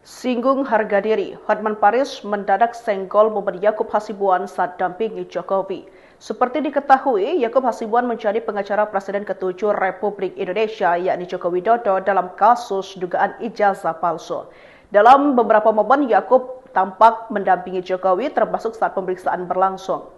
Singgung harga diri, Hotman Paris mendadak senggol momen Yakub Hasibuan saat dampingi Jokowi. Seperti diketahui, Yakub Hasibuan menjadi pengacara Presiden ke-7 Republik Indonesia, yakni Joko Widodo dalam kasus dugaan ijazah palsu. Dalam beberapa momen, Yakub tampak mendampingi Jokowi termasuk saat pemeriksaan berlangsung.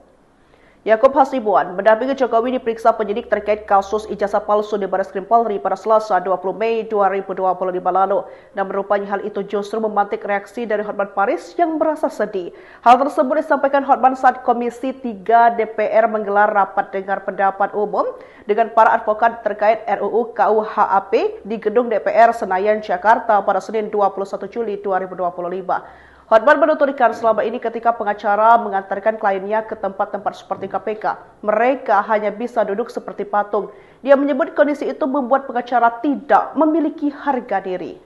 Yakub Hasibuan mendampingi Jokowi diperiksa penyidik terkait kasus ijazah palsu di Barreskrim Polri pada Selasa 20 Mei 2025 lalu. Namun rupanya hal itu justru memantik reaksi dari Hotman Paris yang merasa sedih. Hal tersebut disampaikan Hotman saat Komisi 3 DPR menggelar rapat dengar pendapat umum dengan para advokat terkait RUU KUHP di gedung DPR Senayan, Jakarta pada Senin 21 Juli 2025. Hotman menuturkan selama ini ketika pengacara mengantarkan kliennya ke tempat-tempat seperti KPK, mereka hanya bisa duduk seperti patung. Dia menyebut kondisi itu membuat pengacara tidak memiliki harga diri.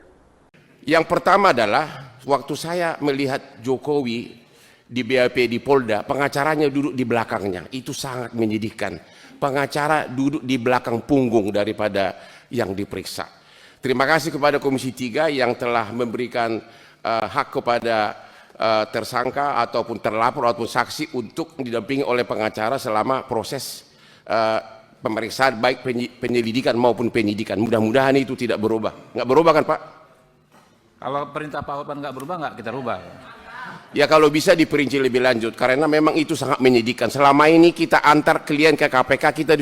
Yang pertama adalah waktu saya melihat Jokowi di BAP di Polda, pengacaranya duduk di belakangnya. Itu sangat menyedihkan. Pengacara duduk di belakang punggung daripada yang diperiksa. Terima kasih kepada Komisi 3 yang telah memberikan hak kepada tersangka ataupun terlapor ataupun saksi untuk didampingi oleh pengacara selama proses pemeriksaan baik penyelidikan maupun penyidikan. Mudah-mudahan itu tidak berubah. Nggak berubah kan Pak? Kalau perintah Pak Hotman nggak berubah, nggak kita rubah. Ya kalau bisa diperinci lebih lanjut karena memang itu sangat menyedihkan. Selama ini kita antar klien ke KPK, kita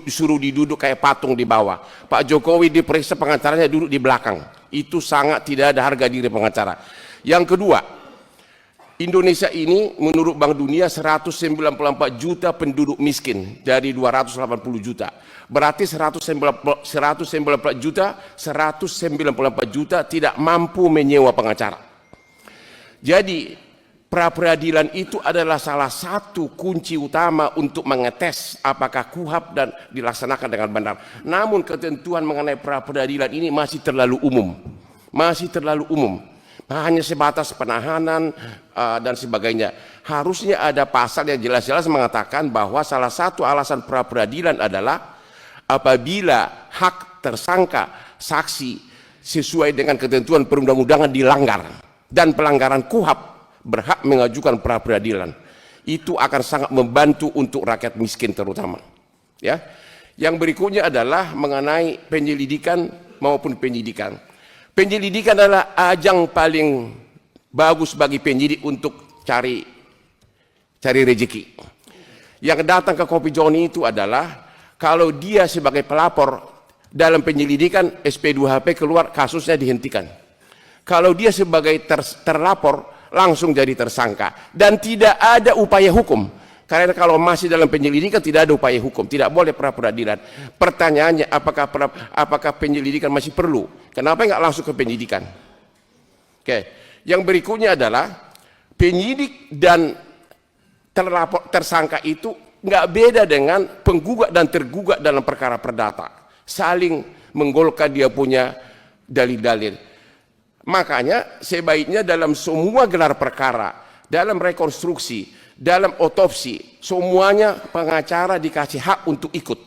disuruh diduduk kayak patung di bawah. Pak Jokowi diperiksa, pengacaranya duduk di belakang. Itu sangat tidak ada harga diri pengacara. Yang kedua, Indonesia ini menurut Bank Dunia 194 juta penduduk miskin dari 280 juta. Berarti 194 juta tidak mampu menyewa pengacara. Jadi pra-peradilan itu adalah salah satu kunci utama untuk mengetes apakah KUHP dan dilaksanakan dengan benar. Namun ketentuan mengenai pra-peradilan ini masih terlalu umum. Hanya sebatas penahanan dan sebagainya. Harusnya ada pasal yang jelas-jelas mengatakan bahwa salah satu alasan pra-peradilan adalah apabila hak tersangka saksi sesuai dengan ketentuan perundang-undangan dilanggar dan pelanggaran KUHP berhak mengajukan pra-peradilan. Itu akan sangat membantu untuk rakyat miskin terutama. Ya. Yang berikutnya adalah mengenai penyelidikan maupun penyidikan. Penyelidikan adalah ajang paling bagus bagi penyidik untuk cari rezeki. Yang datang ke Kopi Joni itu adalah kalau dia sebagai pelapor dalam penyelidikan SP2HP keluar, kasusnya dihentikan. Kalau dia sebagai terlapor langsung jadi tersangka dan tidak ada upaya hukum. Karena kalau masih dalam penyelidikan tidak ada upaya hukum, tidak boleh pra-peradilan. Pertanyaannya apakah penyelidikan masih perlu? Kenapa nggak langsung ke penyidikan? Oke. Yang berikutnya adalah penyidik dan tersangka itu nggak beda dengan penggugat dan tergugat dalam perkara perdata. Saling menggolkan dia punya dalil-dalil. Makanya sebaiknya dalam semua gelar perkara, dalam rekonstruksi, dalam otopsi, semuanya pengacara dikasih hak untuk ikut.